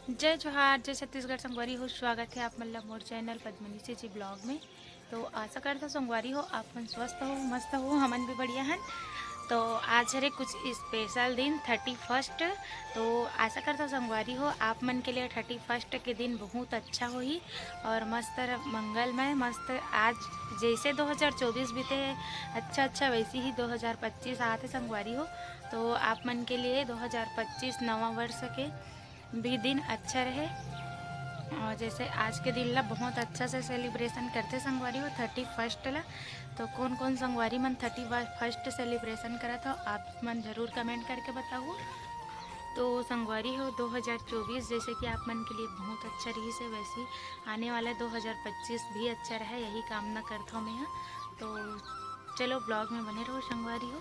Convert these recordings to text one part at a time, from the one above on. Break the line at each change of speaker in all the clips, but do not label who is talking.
जय जोहार, जय छत्तीसगढ़। संगवारी हो, स्वागत है आप मतलब मोर चैनल पद्मनी जी ब्लॉग में। तो आशा करता संगवारी हो आप मन स्वस्थ हो, मस्त हो, हमन भी बढ़िया हैं। तो आज है कुछ स्पेशल दिन 31। तो आशा करता संगवारी हो आप मन के लिए 31 के दिन बहुत अच्छा हो ही और मस्त मंगलमय। मस्त आज जैसे 2024 बीते अच्छा वैसे ही 2025 आते संगवारी हो। तो आप मन के लिए 2025 नवा वर्ष के भी दिन अच्छा रहे। और जैसे आज के दिन ला बहुत अच्छा से सेलिब्रेशन करते संगवारी हो 31 ला। तो कौन कौन संगवारी मन 31 सेलिब्रेशन करा था आप मन ज़रूर कमेंट करके बताओ। तो संगवारी हो 2024 जैसे कि आप मन के लिए बहुत अच्छा रही से वैसे ही आने वाला 2025 भी अच्छा रहे, यही कामना करता हूँ मैं यहाँ। तो चलो ब्लॉग में बने रहो संगवारी हो।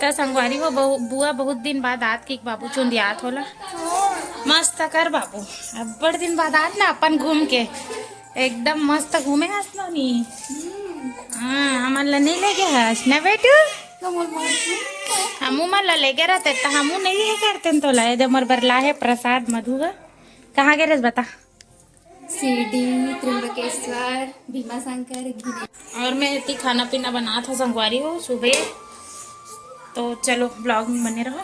तो संगवारी हो बुआ बहुत दिन बाद आत की बाबू चुंदियात होला मस्त कर बाबू। अब बड़ दिन बाद आत ना अपन घूम के एकदम मस्त घूमे हंसनो नी। हाँ हमन ला नहीं ले गया हस ना बेटू, हमू मन ला ले गए रहते तो हमू नहीं है करते तो लाए जब मोर बर लाए प्रसाद मधु का। कहाँ गए बता?
शिरडी, त्र्यंबकेश्वर, भीमाशंकर,
और मैं इतनी खाना पीना बना था संगवारी हो सुबह। तो चलो ब्लॉग में बने रहो।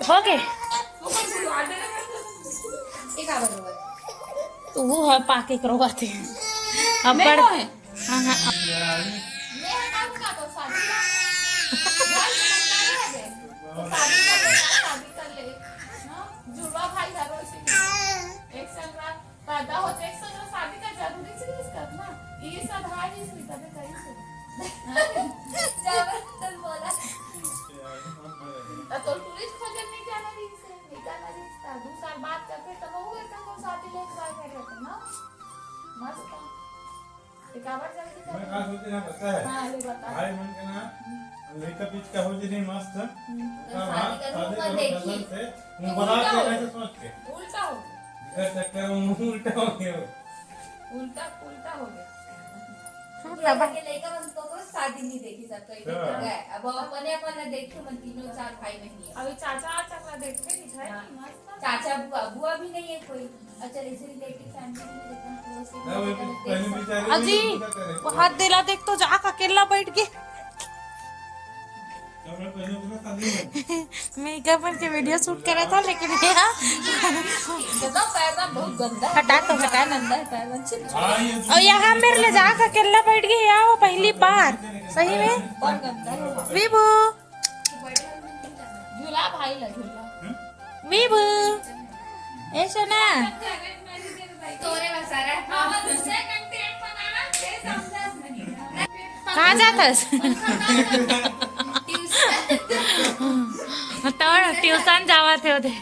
हो गए तो वो है पाके करवाते हैं अब बड़। हाँ हाँ
भाई मन के ना लड़का पीछ का हो जी नहीं मस्त से मुंह बना के ऐसे सोच के उल्टा हो गया चक्कर में मुंह उल्टा हो गया उल्टा हो गया।
के लड़का मन को शादी नहीं देखी सब तो इधर गए अब अपने देखो मन तीनों चार भाई बहन है।
अभी चाचा चकला देखते नहीं है
चाचा बुआ भी नहीं है कोई। अच्छा इसे रिलेटिव फैमिली
अजी वो हाथ दिला देख तो जा अकेला बैठ के मेकअप के वीडियो शूट करा था लेकिन यहाँ
बहुत गंदा
हटा तो हटा
नंदा है
और यहाँ मेरे ले जा अकेला बैठ गई यहाँ वो पहली बार सही में।
कौन गंदा
विभू
झूला भाई ला झूला
विभू ऐसा ना
तोरे बसारा
कहाँ जातस? तो ट्यूशन जावा थे उधर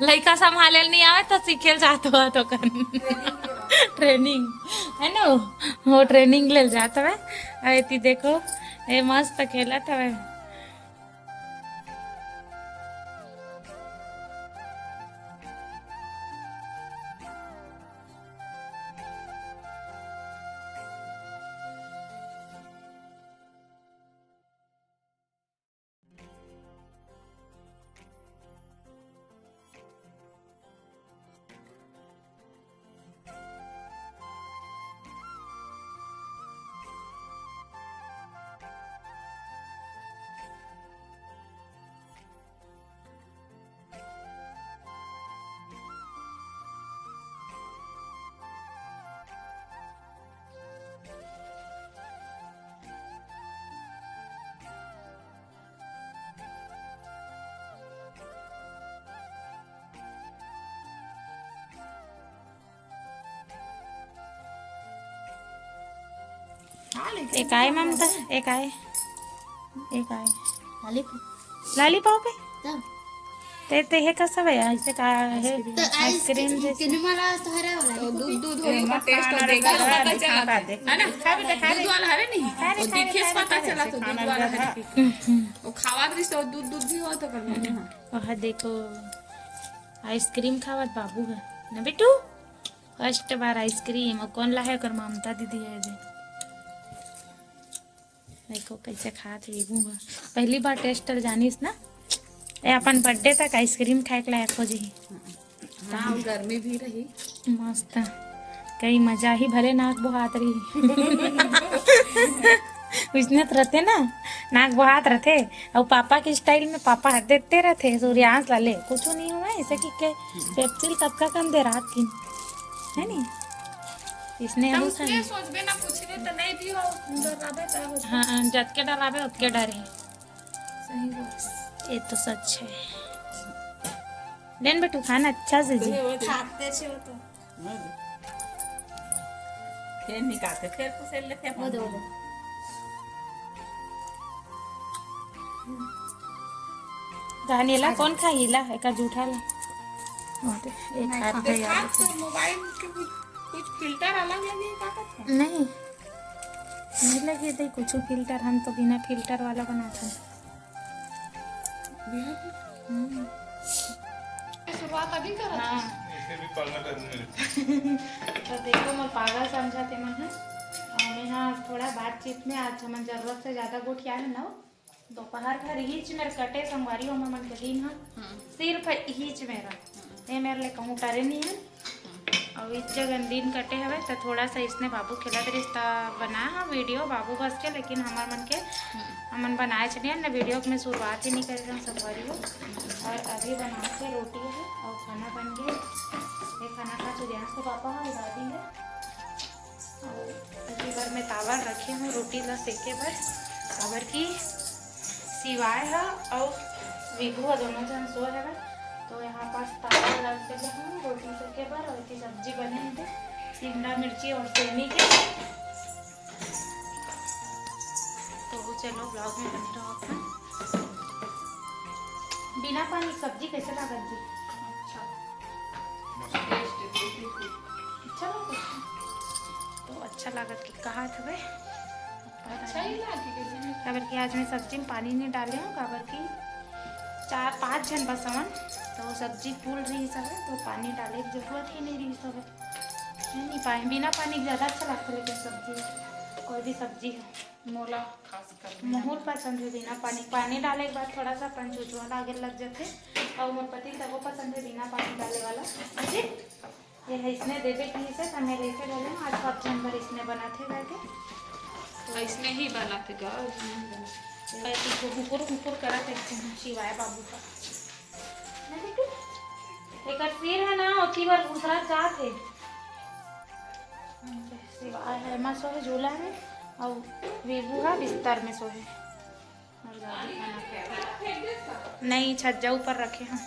लड़का संभाले नहीं आवे तो सीखे जाते हुआ तो कर ट्रेनिंग है ना वो ट्रेनिंग ले जाता है। अरे देखो ये मस्त खेला था। एक आए ममता एक आए लॉलीपॉप है ते हे कसं आहे ऐसे का है आइसक्रीम जैसे
मला तो हरा वाला
तो दूध का टेस्ट और देखा पता चला है ना दूध वाला है नहीं वो दिखे से पता चला तो दूध वाला है वो खावा दृष्टि तो दूध भी हो तो कर
वहाँ देखो आइसक्रीम खावत बाबू है ना बेटू फर्स्ट बार आइसक्रीम और कौन ला है कर ममता दीदी है देखो कैसे खात वीबू ह पहली बार टेस्टर जानिस ना ए अपन बर्थडे तक आइसक्रीम खाए के लायक हो जी
हाँ और गर्मी भी रही।
मस्त कई मजा ही भले नाक बुहात रही उसने तो रहते ना नाक बुहात रहते और पापा के स्टाइल में पापा हाथ देते रहते सूर्यांश लाले कुछ नहीं हुआ ऐसे कि के पेप्सिल कब का कम दे रात की है नी इसने
तब
अभी
उसने सोचबे ना पूछने तो नहीं दी हो डराबे ता हो।
हाँ जत के डरावे उतके डरे
सही बात।
ये तो सच है लेन बेटू खाना अच्छा से जी
खाते छे वो तो फिर निकालते फिर कुछ लेते
वो दो दानिला कौन खाइला एका जूठा ला और एक हाथ में यार
तो मोबाइल के कुछ फिल्टर अलग लगे का का
नहीं लगे थे कुछ फिल्टर हम तो बिना फिल्टर वाला बनाते हैं
शुरुआत अभी कर
हाँ
इसे भी पालना करने
तो देखो मैं पागल समझाते मन है और मैं हाँ थोड़ा बातचीत में आज हम जरूरत से ज़्यादा गोठिया है ना दोपहर का हीच मेरे कटे संगवारी हो मैं मन के दिन है सिर्फ हीच मेरा ये मेरे लिए कहूँ टरे नहीं है और इस जगह दिन कटे हुए तो थोड़ा सा इसने बाबू खिलाते रिश्ता बनाया हाँ वीडियो बाबू बस के लेकिन हमार मन के हमन बनाए चलिए ना वीडियो में शुरुआत ही नहीं कर रहे हैं संगवारी हो और अभी बना के रोटी है और खाना बन गया ये खाना का सूर्यांश के पापा है दादी है और अभी घर में तावा रखे हूँ रोटी ला सेके पर खबर की सिवाय है और विभू दोनों जन सो है तो यहाँ पास तावा रख के हूँ रोटी सेके पर और की सब्जी बने थे शिमला मिर्ची और सेमी के तो चलो ब्लॉग में बने रहो अपना बिना पानी की सब्जी कैसे लागत जी अच्छा लागत तो अच्छा लागत कि कहा था भाई
अच्छा ही लगे
काबर की आज मैं सब्जी में पानी नहीं डाले हूँ काबर की 4-5 जन बसवन तो सब्जी फूल रही सब है तो पानी डाले की जरूरत ही नहीं रही सब है नहीं पाए बिना पानी के ज़्यादा अच्छा लगता है लेकिन सब्जी कोई भी सब्जी है
मोला खास कर
मोहर पसंद है बिना पानी पानी डाले के बाद थोड़ा सा पंचुचुआ आगे लग जाते और मोर पति सबको पसंद है बिना पानी डाले वाला ठीक ये है इसने देवे की से तो मैं लेके डाले आज 5 जन भर इसने बनाते करके
तो इसने ही बनाते गा
पैसे को हुकुर करा देखते हैं शिवाय बाबू का ना बेटू एक सिर है ना उसी बार दूसरा जात है शिवाय है माँ सोहे झूला में और विभू है बिस्तर में सोहे और दादी खाना खाती नहीं छज्जा ऊपर रखे हैं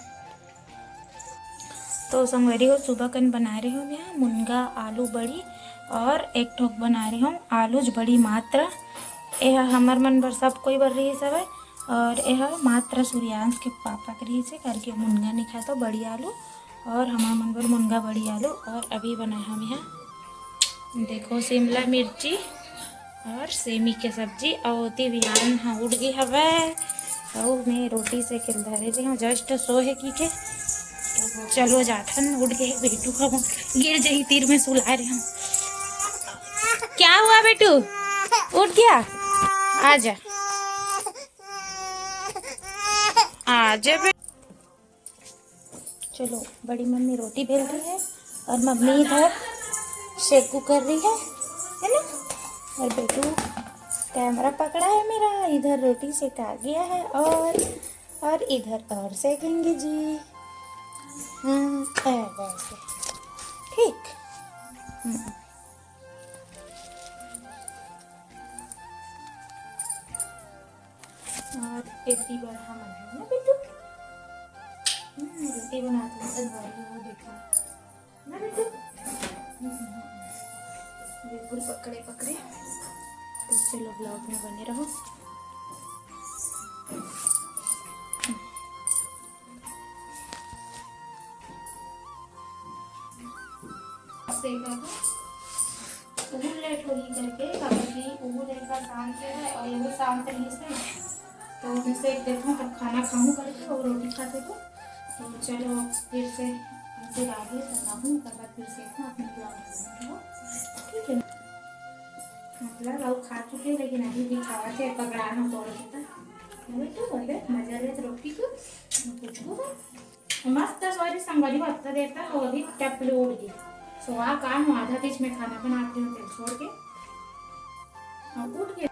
तो संगवारी हो सुबह कन बना रही हूँ मैं मुनगा आलू बड़ी और एक ठोक बना रही हूँ आलूज बड़ी मात्रा यह हमार मन बर सब कोई बर रही सब है और यह मात्रा सूर्यांश के पापा के रही से करके मुनगा नहीं खाता बड़ी आलू और हमार मन बर मुनगा बड़ी आलू और अभी बनाए हम यहाँ देखो शिमला मिर्ची और सेमी के सब्जी और ती बिहान हाँ उड़ गई हवा और मैं रोटी से खिल धरे रही हूँ जस्ट सो है की के तो चलो जाठन उड़ गए बेटू हम गिर जाई तीर में सुला रही हूँ क्या हुआ बेटू उठ गया आजा आजा चलो बड़ी मम्मी रोटी बेल रही है और मम्मी इधर शेकू कर रही है ना और बेटू कैमरा पकड़ा है मेरा इधर रोटी सेका गया है और इधर और सेकेंगे जी हाँ वैसे ठीक और इतनी बार हम बनाए ना बेटू रोटी बनाते हैं वो देखो ना बेटू बिल्कुल पकड़े तो चलो ब्लॉग में बने रहो लेट होगी करके कभी वो लेट का शाम से है और ये शाम से नहीं से तो मैं से देखूँ तब खाना खाऊँ करके और रोटी खाते तो चलो फिर से फिर आगे बनाऊँ तब फिर से अपने ब्लॉग ठीक है मतलब वो खा चुके लेकिन अभी भी खावा थे पकड़ाना तोड़ देता बेटू बोले मजा ले रोटी को कुछ को मस्त सॉरी संगवारी भत्ता देता वो अभी टपली उड़ गई सो आ काम आधा बीच में खाना बनाती हूँ तेल छोड़ के और उठ के